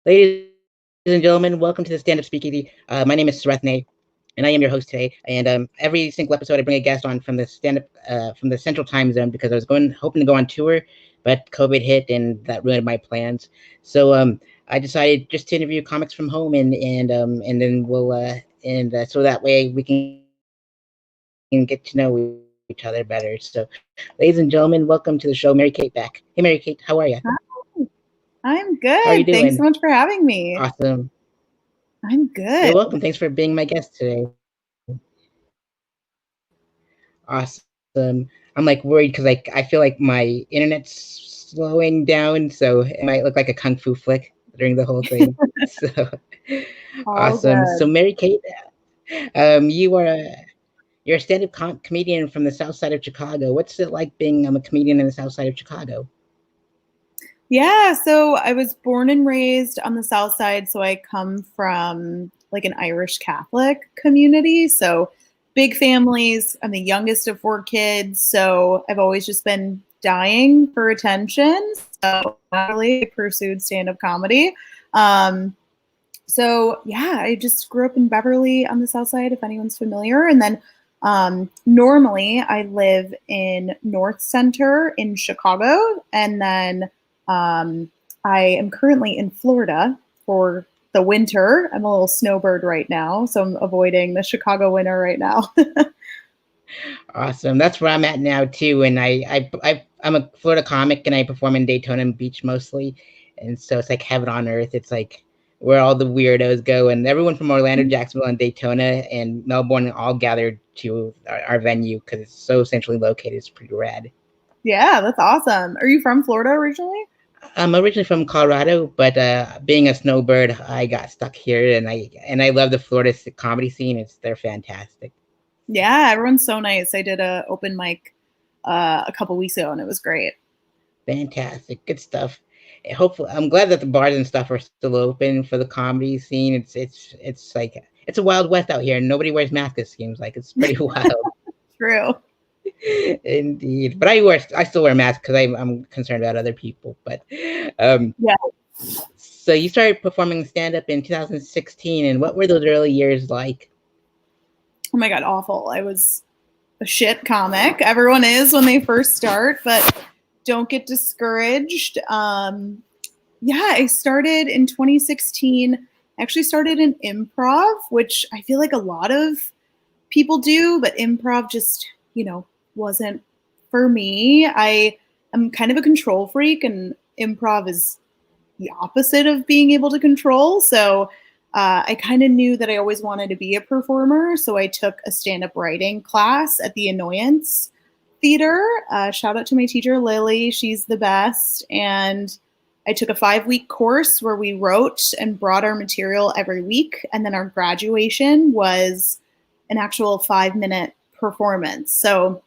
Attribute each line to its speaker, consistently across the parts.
Speaker 1: Ladies and gentlemen, welcome to the Stand Up Speakeasy. My name is Srethne, and I am your host today. And every single episode, I bring a guest on from the stand up from the Central Time Zone because I was hoping to go on tour, but COVID hit and that ruined my plans. So I decided just to interview comics from home, and then we'll so that way we can get to know each other better. So, ladies and gentlemen, welcome to the show, Mary Kate Beck. Hey, Mary Kate, how are you?
Speaker 2: Hi, I'm
Speaker 1: How are you
Speaker 2: good.
Speaker 1: doing?
Speaker 2: Thanks so much for having me.
Speaker 1: Awesome.
Speaker 2: I'm
Speaker 1: You're
Speaker 2: good.
Speaker 1: welcome. Thanks for being my guest today. Awesome. I'm like worried because I feel like my internet's slowing down, so it might look like a kung fu flick during the whole thing. So
Speaker 2: All
Speaker 1: awesome. So
Speaker 2: good.
Speaker 1: Mary Kate, you are you're a stand-up comedian from the South Side of Chicago. What's it like being a comedian in the South Side of Chicago?
Speaker 2: Yeah, so I was born and raised on the South Side, so I come from like an Irish Catholic community. So big families. I'm the youngest of four kids, so I've always just been dying for attention. So naturally, I pursued stand-up comedy. Um, so yeah, I just grew up in Beverly on the South Side, if anyone's familiar. And then normally I live in North Center in Chicago. And then um, I am currently in Florida for the winter. I'm a little snowbird right now, so I'm avoiding the Chicago winter right now.
Speaker 1: Awesome. That's where I'm at now too. And I'm a Florida comic and I perform in Daytona Beach mostly. And so it's like heaven on earth. It's like where all the weirdos go, and everyone from Orlando, Jacksonville, and Daytona and Melbourne all gathered to our venue because it's so centrally located. It's pretty rad.
Speaker 2: Yeah, that's awesome. Are you from Florida originally?
Speaker 1: I'm originally from Colorado, but being a snowbird, I got stuck here, and I love the Florida comedy scene. They're fantastic.
Speaker 2: Yeah, everyone's so nice. I did a open mic a couple weeks ago and it was great.
Speaker 1: Fantastic, good stuff. Hopefully, I'm glad that the bars and stuff are still open for the comedy scene. It's like it's a wild west out here, and nobody wears masks. It seems like it's pretty wild,
Speaker 2: True.
Speaker 1: indeed. But I still wear masks because I'm concerned about other people. But um,
Speaker 2: Yeah.
Speaker 1: so you started performing stand up in 2016, and what were those early years like?
Speaker 2: Oh my god, awful. I was a shit comic. Everyone is when they first start, but don't get discouraged. Yeah, I started in 2016. I actually started in improv, which I feel like a lot of people do, but improv just, wasn't for me. I am kind of a control freak, and improv is the opposite of being able to control. So I kind of knew that I always wanted to be a performer. So I took a stand up writing class at the Annoyance Theater. Shout out to my teacher, Lily. She's the best. And I took a 5-week course where we wrote and brought our material every week. And then our graduation was an actual 5-minute performance. So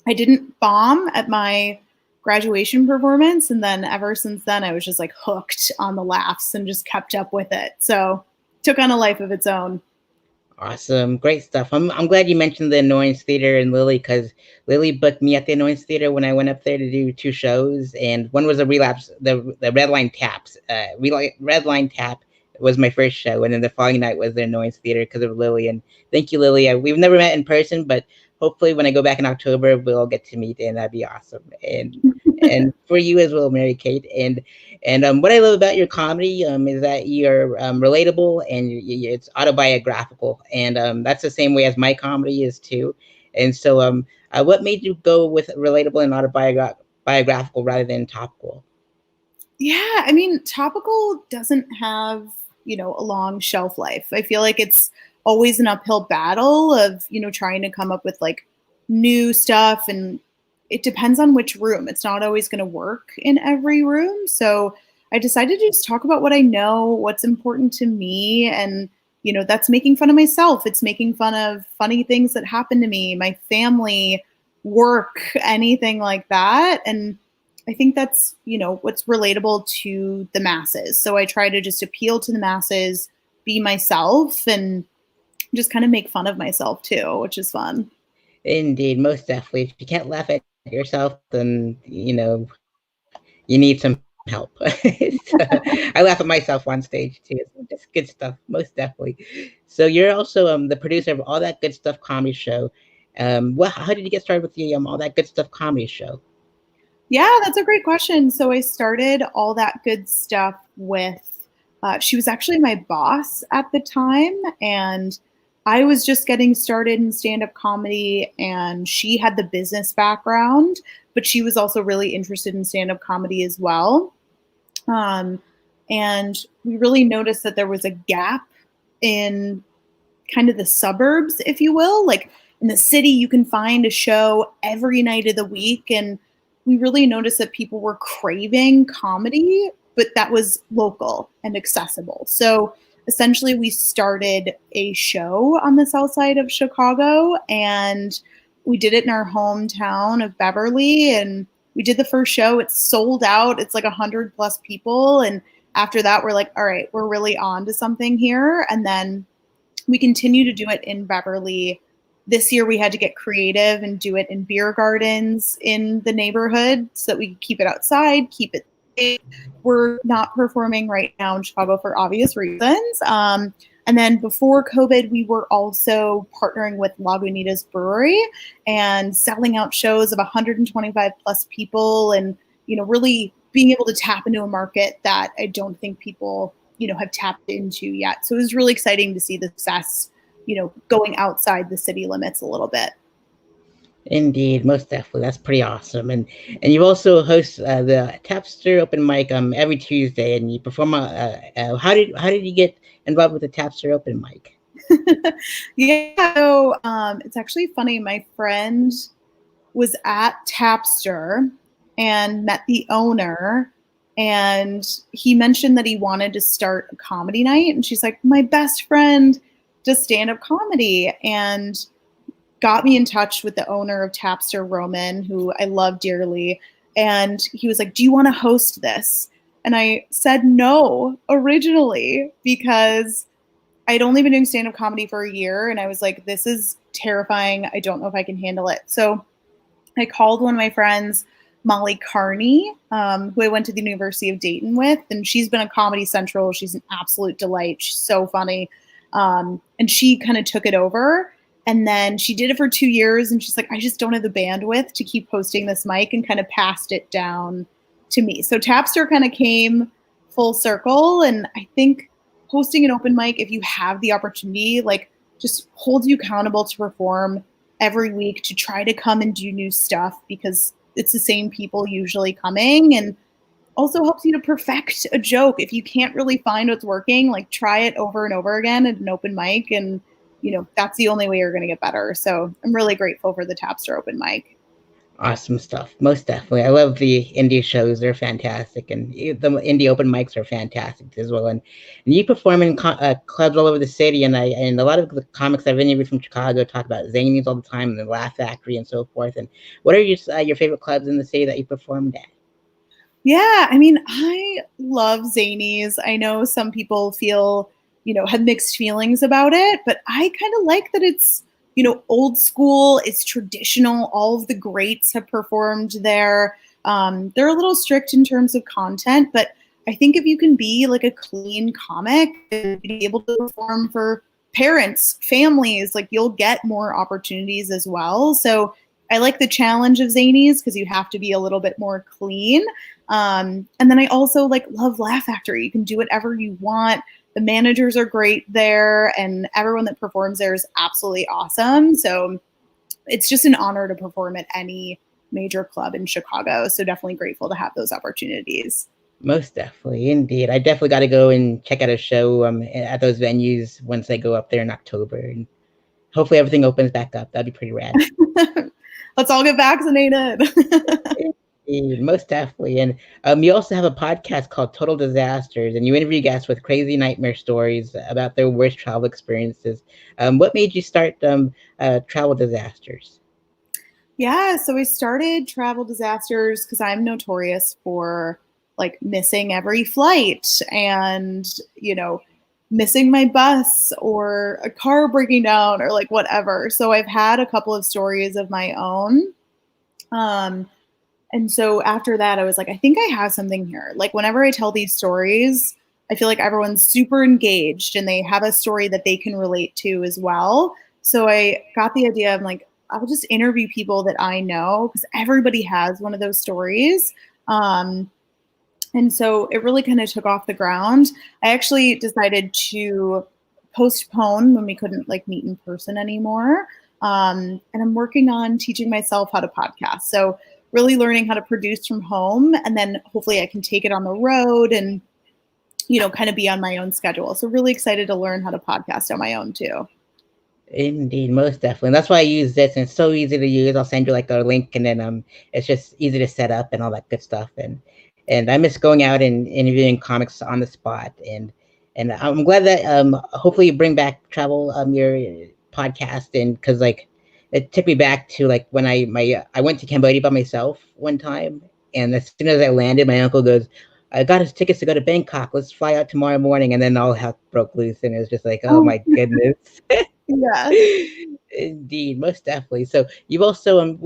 Speaker 2: I didn't bomb at my graduation performance. And then ever since then, I was just like hooked on the laughs and just kept up with it. So took on a life of its own.
Speaker 1: Awesome, great stuff. I'm glad you mentioned the Annoyance Theater and Lily because Lily booked me at the Annoyance Theater when I went up there to do two shows, and one was a relapse. The Red Line Taps, Red Line Tap was my first show, and then the following night was the Annoyance Theater because of Lily. And thank you, Lily. We've never met in person, but hopefully when I go back in October, we'll get to meet, and that'd be awesome. And for you as well, Mary Kate. And what I love about your comedy is that you're relatable and it's autobiographical, and that's the same way as my comedy is too. And so, what made you go with relatable and autobiographical rather than topical?
Speaker 2: Yeah, I mean, topical doesn't have, a long shelf life. I feel like it's always an uphill battle of, trying to come up with like new stuff, and it depends on which room. It's not always going to work in every room. So I decided to just talk about what I know, what's important to me, and that's making fun of myself. It's making fun of funny things that happen to me, my family, work, anything like that. And I think that's, what's relatable to the masses. So I try to just appeal to the masses, be myself, and just kind of make fun of myself too, which is fun.
Speaker 1: Indeed, most definitely. If you can't laugh at yourself, then you need some help. help. So, I laugh at myself on stage too. It's just good stuff, most definitely. So you're also the producer of All That Good Stuff comedy show. How did you get started with the All That Good Stuff comedy show?
Speaker 2: Yeah, that's a great question. So I started All That Good Stuff with, she was actually my boss at the time. And I was just getting started in stand up comedy, and she had the business background, but she was also really interested in stand up comedy as well. Um, and we really noticed that there was a gap in kind of the suburbs, if you will. Like in the city, you can find a show every night of the week. And we really noticed that people were craving comedy, but that was local and accessible. So essentially, we started a show on the south side of Chicago, and we did it in our hometown of Beverly. And we did the first show. It's sold out. It's like 100 plus people. And after that, we're like, all right, we're really on to something here. And then we continue to do it in Beverly. This year we had to get creative and do it in beer gardens in the neighborhood so that we could keep it outside, keep it safe. We're not performing right now in Chicago for obvious reasons. And then before COVID, we were also partnering with Lagunitas Brewery and selling out shows of 125 plus people, and really being able to tap into a market that I don't think people have tapped into yet. So it was really exciting to see the success, going outside the city limits a little bit.
Speaker 1: Indeed, most definitely. That's pretty awesome. And you also host the Tapster Open Mic every Tuesday, and you perform. How did you get involved with the Tapster Open Mic?
Speaker 2: Yeah, so it's actually funny. My friend was at Tapster and met the owner, and he mentioned that he wanted to start a comedy night. And she's like, my best friend does stand-up comedy, and got me in touch with the owner of Tapster, Roman, who I love dearly. And he was like, do you want to host this? And I said no originally because I'd only been doing stand-up comedy for a year, and I was like, this is terrifying. I don't know if I can handle it. So I called one of my friends, Molly Carney, who I went to the University of Dayton with, and she's been on Comedy Central. She's an absolute delight. She's so funny. And she kind of took it over. And then she did it for 2 years, and she's like, I just don't have the bandwidth to keep hosting this mic, and kind of passed it down to me. So Tapster kind of came full circle. And I think hosting an open mic, if you have the opportunity, like just holds you accountable to perform every week, to try to come and do new stuff, because it's the same people usually coming, and also helps you to perfect a joke. If you can't really find what's working, like try it over and over again at an open mic, and that's the only way you're going to get better. So I'm really grateful for the Tapster open mic.
Speaker 1: Awesome stuff, most definitely. I love the indie shows; they're fantastic, and the indie open mics are fantastic as well. And you perform in clubs all over the city, and a lot of the comics I've interviewed from Chicago talk about Zanies all the time, and the Laugh Factory, and so forth. And what are your favorite clubs in the city that you performed at?
Speaker 2: Yeah, I mean, I love Zanies. I know some people feel, have mixed feelings about it, but I kind of like that it's, old school, it's traditional. All of the greats have performed there. They're a little strict in terms of content, but I think if you can be like a clean comic and be able to perform for parents, families, like you'll get more opportunities as well. So I like the challenge of Zanies because you have to be a little bit more clean. And then I also love Laugh Factory. You can do whatever you want. The managers are great there, and everyone that performs there is absolutely awesome. So it's just an honor to perform at any major club in Chicago. So definitely grateful to have those opportunities.
Speaker 1: Most definitely, indeed. I definitely got to go and check out a show at those venues once I go up there in October, and hopefully everything opens back up. That'd be pretty rad.
Speaker 2: Let's all get vaccinated.
Speaker 1: Most definitely. And you also have a podcast called Total Disasters, and you interview guests with crazy nightmare stories about their worst travel experiences. What made you start Travel Disasters?
Speaker 2: Yeah, so we started Travel Disasters because I'm notorious for missing every flight and, missing my bus or a car breaking down or whatever. So I've had a couple of stories of my own. And so after that, I was like, I think I have something here. Like whenever I tell these stories, I feel like everyone's super engaged and they have a story that they can relate to as well. So I got the idea of like, I'll just interview people that I know because everybody has one of those stories. Um, and so it really kind of took off the ground. I actually decided to postpone when we couldn't like meet in person anymore. And I'm working on teaching myself how to podcast. So really learning how to produce from home, and then hopefully I can take it on the road and kind of be on my own schedule. So really excited to learn how to podcast on my own too.
Speaker 1: Indeed, most definitely. That's why I use this, and it's so easy to use. I'll send you like a link, and then it's just easy to set up and all that good stuff. And I miss going out and interviewing comics on the spot. And I'm glad that hopefully you bring back travel your podcast, and because like it took me back to like when I went to Cambodia by myself one time, and as soon as I landed, my uncle goes, "I got us tickets to go to Bangkok. Let's fly out tomorrow morning." And then all hell broke loose, and it was just like, oh
Speaker 2: Oh,
Speaker 1: my goodness.
Speaker 2: yeah.
Speaker 1: Indeed, most definitely. So you've also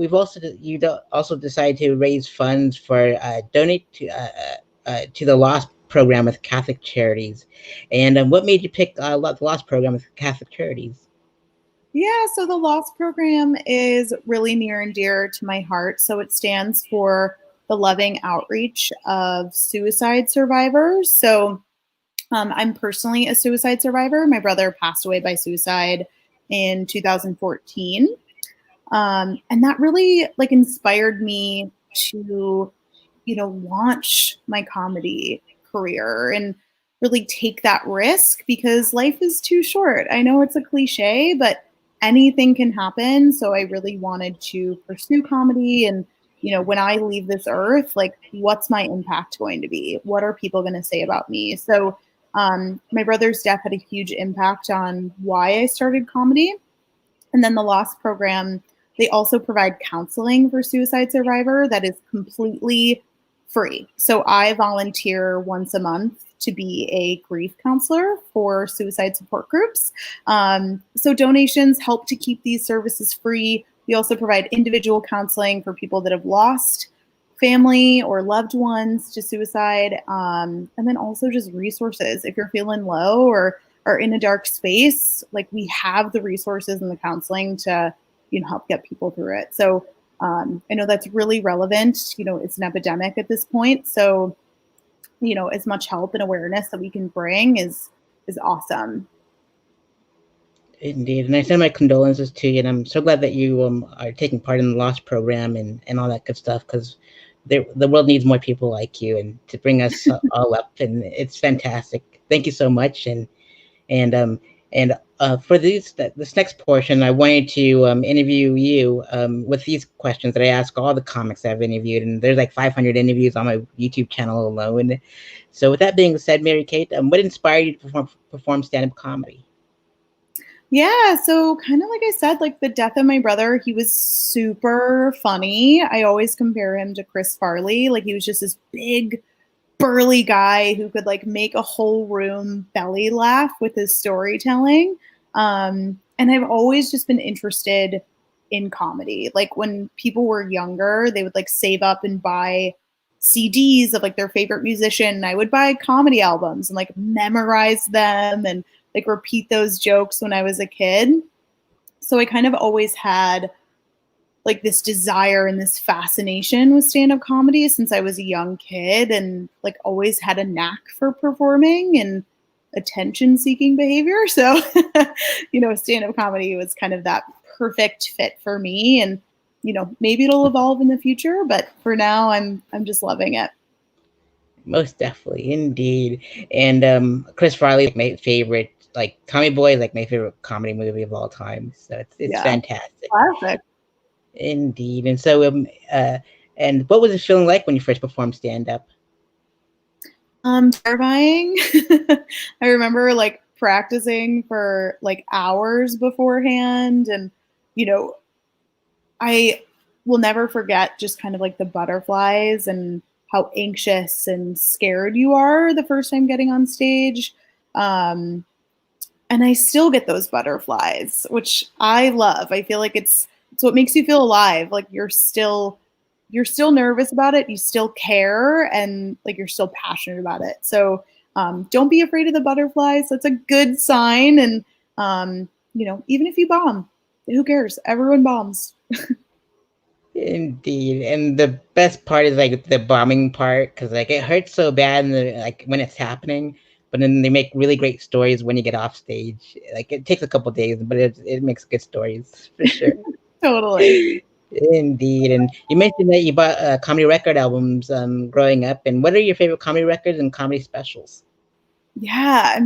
Speaker 1: also decided to raise funds for donate to the Lost program with Catholic Charities, and what made you pick the Lost program with Catholic Charities?
Speaker 2: Yeah, so the LOSS program is really near and dear to my heart. So it stands for the loving outreach of suicide survivors. So I'm personally a suicide survivor. My brother passed away by suicide in 2014. And that really like inspired me to launch my comedy career and really take that risk because life is too short. I know it's a cliche, but anything can happen. So I really wanted to pursue comedy and when I leave this earth, like what's my impact going to be? What are people going to say about me? So my brother's death had a huge impact on why I started comedy. And then the Lost program, they also provide counseling for suicide survivor that is completely free. So I volunteer once a month to be a grief counselor for suicide support groups. So donations help to keep these services free. We also provide individual counseling for people that have lost family or loved ones to suicide. And then also just resources. If you're feeling low or are in a dark space, like we have the resources and the counseling to, help get people through it. So I know that's really relevant. It's an epidemic at this point. So, as much help and awareness that we can bring is awesome.
Speaker 1: Indeed, and I send my condolences to you, and I'm so glad that you are taking part in the Lost program and all that good stuff because the world needs more people like you and to bring us all up, and it's fantastic. Thank you so much, and for this next portion, I wanted to interview you with these questions that I ask all the comics I've interviewed, and there's like 500 interviews on my YouTube channel alone. So, with that being said, Mary Kate, what inspired you to perform stand-up comedy?
Speaker 2: Yeah, so kind of like I said, like the death of my brother, he was super funny. I always compare him to Chris Farley. Like he was just this big, burly guy who could like make a whole room belly laugh with his storytelling. And I've always just been interested in comedy. Like when people were younger, they would like save up and buy CDs of like their favorite musician. And I would buy comedy albums and like memorize them and like repeat those jokes when I was a kid. So I kind of always had like this desire and this fascination with stand-up comedy since I was a young kid and like always had a knack for performing and attention seeking behavior. So, stand-up comedy was kind of that perfect fit for me and maybe it'll evolve in the future, but for now I'm just loving it.
Speaker 1: Most definitely, indeed. And Chris Farley, like my favorite, like Tommy Boy, is like my favorite comedy movie of all time. So it's
Speaker 2: Yeah.
Speaker 1: fantastic,
Speaker 2: Classic.
Speaker 1: indeed. And so and what was it feeling like when you first performed stand up?
Speaker 2: Terrifying. I remember like practicing for like hours beforehand and you know I will never forget just kind of like the butterflies and how anxious and scared you are the first time getting on stage. Um, and I still get those butterflies, which I love. I feel like it's what makes you feel alive. Like you're still you're still nervous about it, you still care, and like you're still passionate about it. So don't be afraid of the butterflies. That's a good sign. And even if you bomb, who cares? Everyone bombs.
Speaker 1: Indeed, and the best part is like the bombing part because like it hurts so bad and like when it's happening, but then they make really great stories when you get off stage. Like it takes a couple days, but it makes good stories for sure.
Speaker 2: Totally.
Speaker 1: Indeed, and you mentioned that you bought comedy record albums growing up. And what are your favorite comedy records and comedy specials?
Speaker 2: Yeah,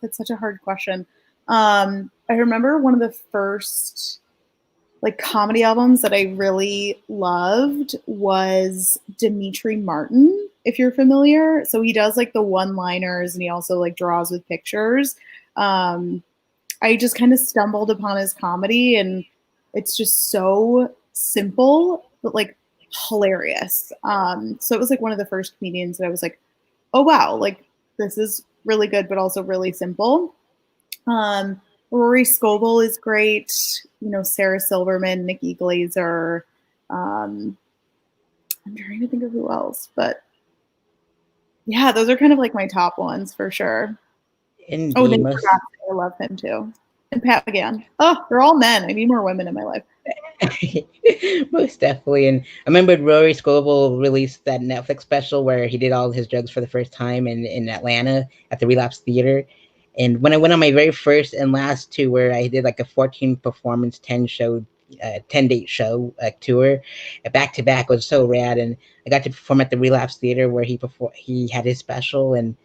Speaker 2: that's such a hard question. I remember one of the first like comedy albums that I really loved was Dimitri Martin, if you're familiar. So he does like the one-liners and he also like draws with pictures. Um, I just kind of stumbled upon his comedy and it's just so simple but like hilarious. So it was like one of the first comedians that I was like, oh wow, like this is really good but also really simple. Rory Scovel is great. Sarah Silverman, Nikki Glazer. Um, I'm trying to think of who else, but yeah, those are kind of like my top ones for sure. Oh,
Speaker 1: Indeed,
Speaker 2: Nate
Speaker 1: most
Speaker 2: Bargatze, I love him too. And Pat McGann. Oh, they're all men. I need more women in my life.
Speaker 1: most definitely. And I remember Rory Scovel released that Netflix special where he did all his drugs for the first time in Atlanta at the Relapse Theater. And when I went on my very first and last tour, where I did like a 14 performance, 10 date show tour, back to back, was so rad. And I got to perform at the Relapse Theater where he had his special. And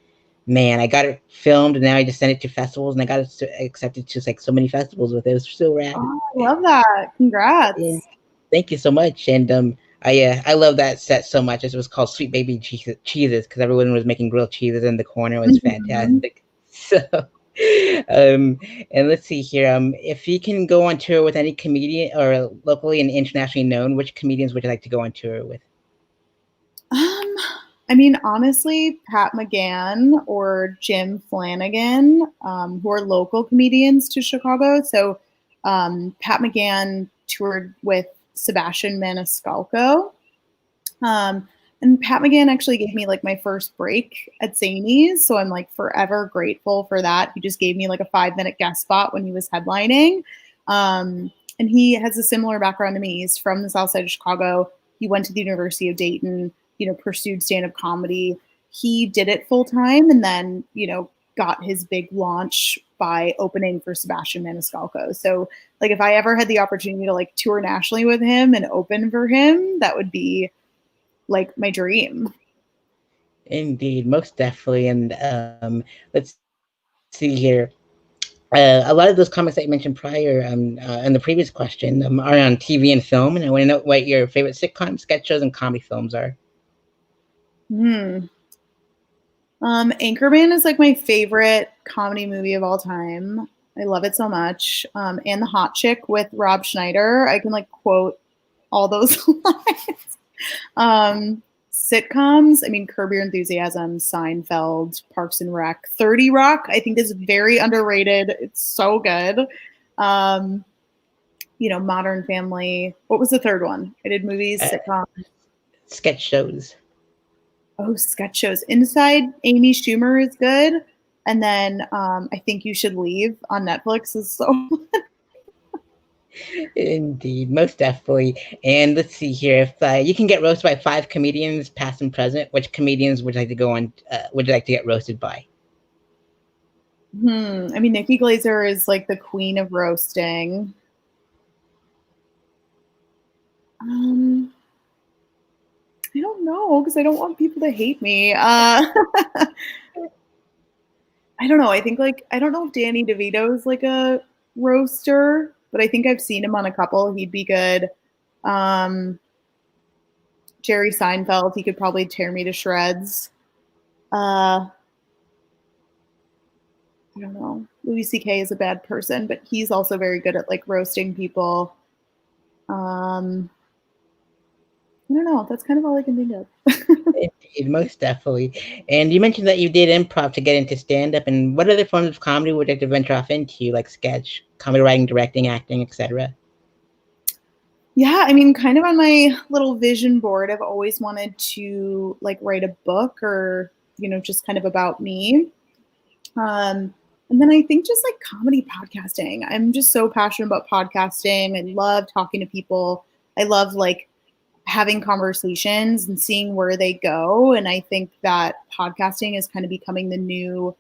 Speaker 1: man, I got it filmed, and now I just sent it to festivals, and I got it accepted to like so many festivals with it. It was so rad.
Speaker 2: Oh, I love that.
Speaker 1: Yeah.
Speaker 2: Congrats.
Speaker 1: Thank you so much. And I love that set so much. It was called Sweet Baby Cheeses because everyone was making grilled cheeses in the corner. It was
Speaker 2: Mhm.
Speaker 1: fantastic. So, and let's see here. If you can go on tour with any comedian or locally and internationally known, which comedians would you like to go on tour with?
Speaker 2: Um, I mean, honestly, Pat McGann or Jim Flanagan, who are local comedians to Chicago. So, Pat McGann toured with Sebastian Maniscalco. Um, and Pat McGann actually gave me like my first break at Zanies. So I'm like forever grateful for that. He just gave me like a 5-minute guest spot when he was headlining. And he has a similar background to me. He's from the South Side of Chicago. He went to the University of Dayton, pursued stand up comedy. He did it full time and then, got his big launch by opening for Sebastian Maniscalco. So, like, if I ever had the opportunity to like tour nationally with him and open for him, that would be like my dream.
Speaker 1: Indeed, most definitely. And let's see here. A lot of those comics that you mentioned prior in the previous question are on TV and film, and I want to know what your favorite sitcom, sketch shows, and comedy films are.
Speaker 2: Hmm. Anchorman is like my favorite comedy movie of all time. I love it so much. And The Hot Chick with Rob Schneider. I can like quote all those lines. Um, Sitcoms. I mean, Curb Your Enthusiasm, Seinfeld, Parks and Rec, 30 Rock. I think is very underrated. It's so good. Um, Modern Family. What was the third one? I did movies,
Speaker 1: Uh,
Speaker 2: sitcoms.
Speaker 1: Sketch shows.
Speaker 2: Oh, sketch shows. Inside Amy Schumer is good. And then I think You Should Leave on Netflix is so.
Speaker 1: Indeed, most definitely. And let's see here. If you can get roasted by five comedians, past and present, which comedians would you like to go on? Would you like to get roasted by?
Speaker 2: I mean, Nikki Glazer is like the queen of roasting. Um, I don't know because I don't want people to hate me. I don't know. I think like I don't know if Danny DeVito is like a roaster, but I think I've seen him on a couple. He'd be good. Um, Jerry Seinfeld, he could probably tear me to shreds. Uh, I don't know. Louis C.K. is a bad person, but he's also very good at like roasting people. Um, I don't know. That's kind of all I can think of.
Speaker 1: Indeed, most definitely. And you mentioned that you did improv to get into stand up. And what other forms of comedy would you like to venture off into, like sketch, comedy writing, directing, acting, etc.?
Speaker 2: Yeah, I mean, kind of on my little vision board, I've always wanted to like write a book or, just kind of about me. Um, and then I think just like comedy podcasting. I'm just so passionate about podcasting. I love talking to people. I love like having conversations and seeing where they go. And I think that podcasting is kind of becoming the new,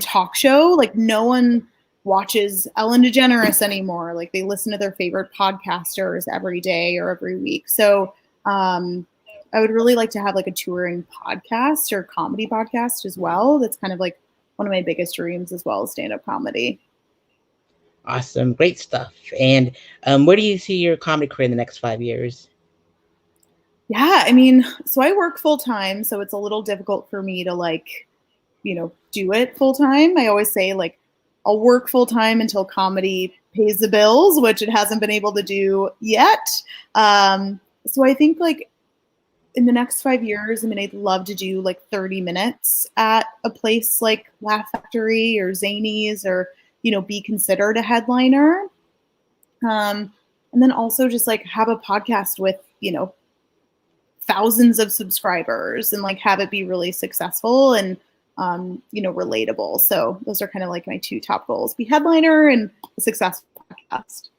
Speaker 2: talk show. Like no one watches Ellen DeGeneres anymore. Like they listen to their favorite podcasters every day or every week. So I would really like to have like a touring podcast or comedy podcast as well. That's kind of like one of my biggest dreams as well as stand-up comedy.
Speaker 1: Awesome, great stuff. And where do you see your comedy career in the next 5 years?
Speaker 2: Yeah, I mean, so I work full time, so it's a little difficult for me to like, do it full time. I always say like I'll work full time until comedy pays the bills, which it hasn't been able to do yet. So I think like in the next 5 years, I mean, I'd love to do like 30 minutes at a place like Laugh Factory or Zanies or, be considered a headliner. And then also just like have a podcast with, thousands of subscribers and like have it be really successful and, relatable. So those are kind of like my two top goals: be headliner and a successful podcast.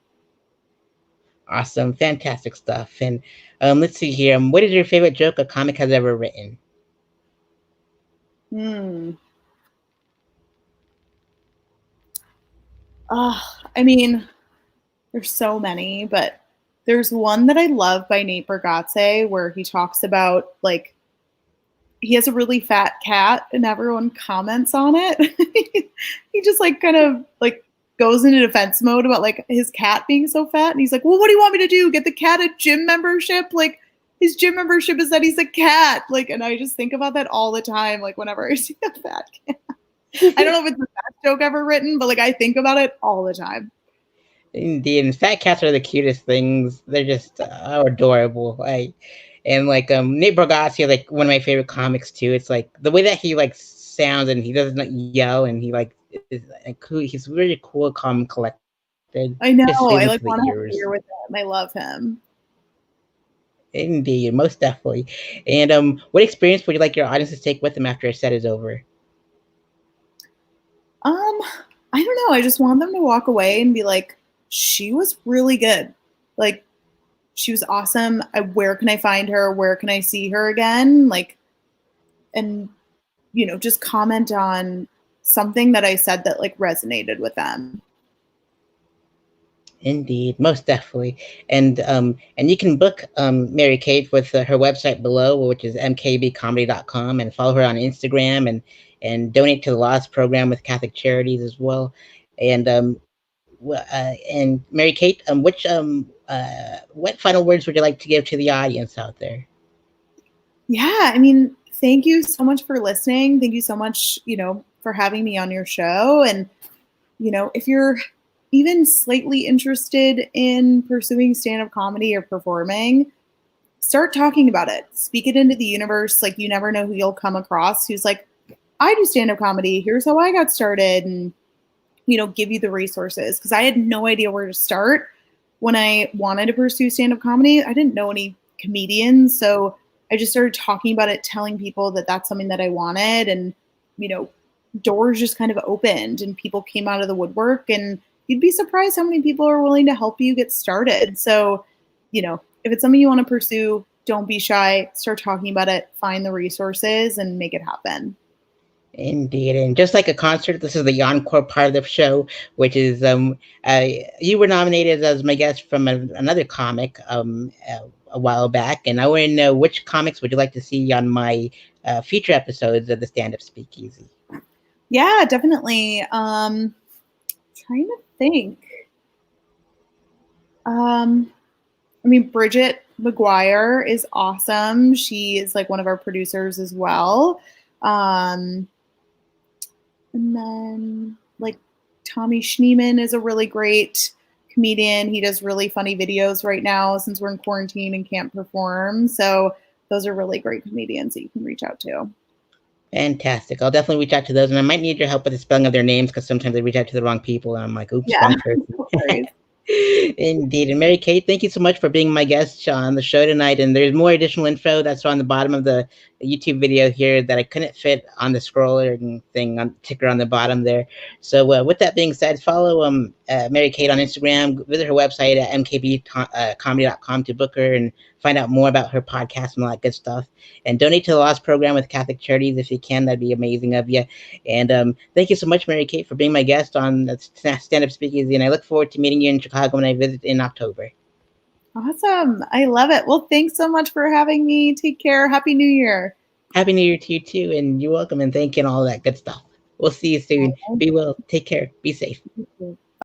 Speaker 1: Awesome, fantastic stuff. And let's see here. What is your favorite joke a comic has ever written?
Speaker 2: I mean, there's so many, but there's one that I love by Nate Bargatze where he talks about like he has a really fat cat and everyone comments on it. He just like kind of like goes into defense mode about like his cat being so fat. And he's like, well, what do you want me to do? Get the cat a gym membership? Like his gym membership is that he's a cat. Like, and I just think about that all the time. Like whenever I see a fat cat, I don't know if it's the best joke ever written, but like I think about it all the time.
Speaker 1: Indeed, and fat cats are the cutest things. They're just adorable. And like Nate Bargatze, like one of my favorite comics too. It's like the way that he like sounds and he doesn't yell and he like is like cool. He's really cool, calm, collected.
Speaker 2: I know.
Speaker 1: Just
Speaker 2: I
Speaker 1: soothing
Speaker 2: like
Speaker 1: to the
Speaker 2: want to have a
Speaker 1: ears.
Speaker 2: beer with him. I love him.
Speaker 1: Indeed, most definitely. And what experience would you like your audience to take with them after a set is over?
Speaker 2: I don't know. I just want them to walk away and be like, she was really good. Like, she was awesome. Where can I find her? Where can I see her again? Like, and, just comment on something that I said that like resonated with them.
Speaker 1: Indeed, most definitely. And you can book Mary Kate with her website below, which is mkbcomedy.com, and follow her on Instagram and donate to the Lost program with Catholic Charities as well. And Mary Kate, what final words would you like to give to the audience out there?
Speaker 2: Yeah, I mean, thank you so much for listening. Thank you so much, for having me on your show. And, if you're even slightly interested in pursuing stand-up comedy or performing, start talking about it. Speak it into the universe. Like you never know who you'll come across who's like, I do stand-up comedy. Here's how I got started. And, give you the resources. Because I had no idea where to start when I wanted to pursue stand-up comedy. I didn't know any comedians. So I just started talking about it, telling people that that's something that I wanted. And, doors just kind of opened and people came out of the woodwork, and you'd be surprised how many people are willing to help you get started. So, if it's something you want to pursue, don't be shy, start talking about it, find the resources and make it happen.
Speaker 1: Indeed, and just like a concert, this is the encore part of the show, which is you were nominated as my guest from another comic a while back, and I want to know which comics would you like to see on my future episodes of the Stand Up Speakeasy.
Speaker 2: Yeah, definitely. Trying to think. I mean, Bridget McGuire is awesome. She is like one of our producers as well. And then like Tommy Schneeman is a really great comedian. He does really funny videos right now since we're in quarantine and can't perform. So those are really great comedians that you can reach out to.
Speaker 1: Fantastic. I'll definitely reach out to those, and I might need your help with the spelling of their names because sometimes I reach out to the wrong people, and I'm like, oops,
Speaker 2: Yeah.
Speaker 1: wrong person. Indeed. And Mary Kate, thank you so much for being my guest on the show tonight. And there's more additional info that's on the bottom of the YouTube video here that I couldn't fit on the scroller and thing on ticker on the bottom there. So with that being said, follow Mary Kate on Instagram, visit her website at mkbcomedy.com to book her and find out more about her podcast and all that good stuff. And donate to the Lost program with Catholic Charities if you can. That'd be amazing of you. And thank you so much, Mary Kate, for being my guest on Stand Up Speakeasy. And I look forward to meeting you in Chicago when I visit in October.
Speaker 2: Awesome. I love it. Well, thanks so much for having me. Take care. Happy New Year.
Speaker 1: Happy New Year to you too. And you're welcome. And thank you and all that good stuff. We'll see you soon. Be well. Take care. Be safe.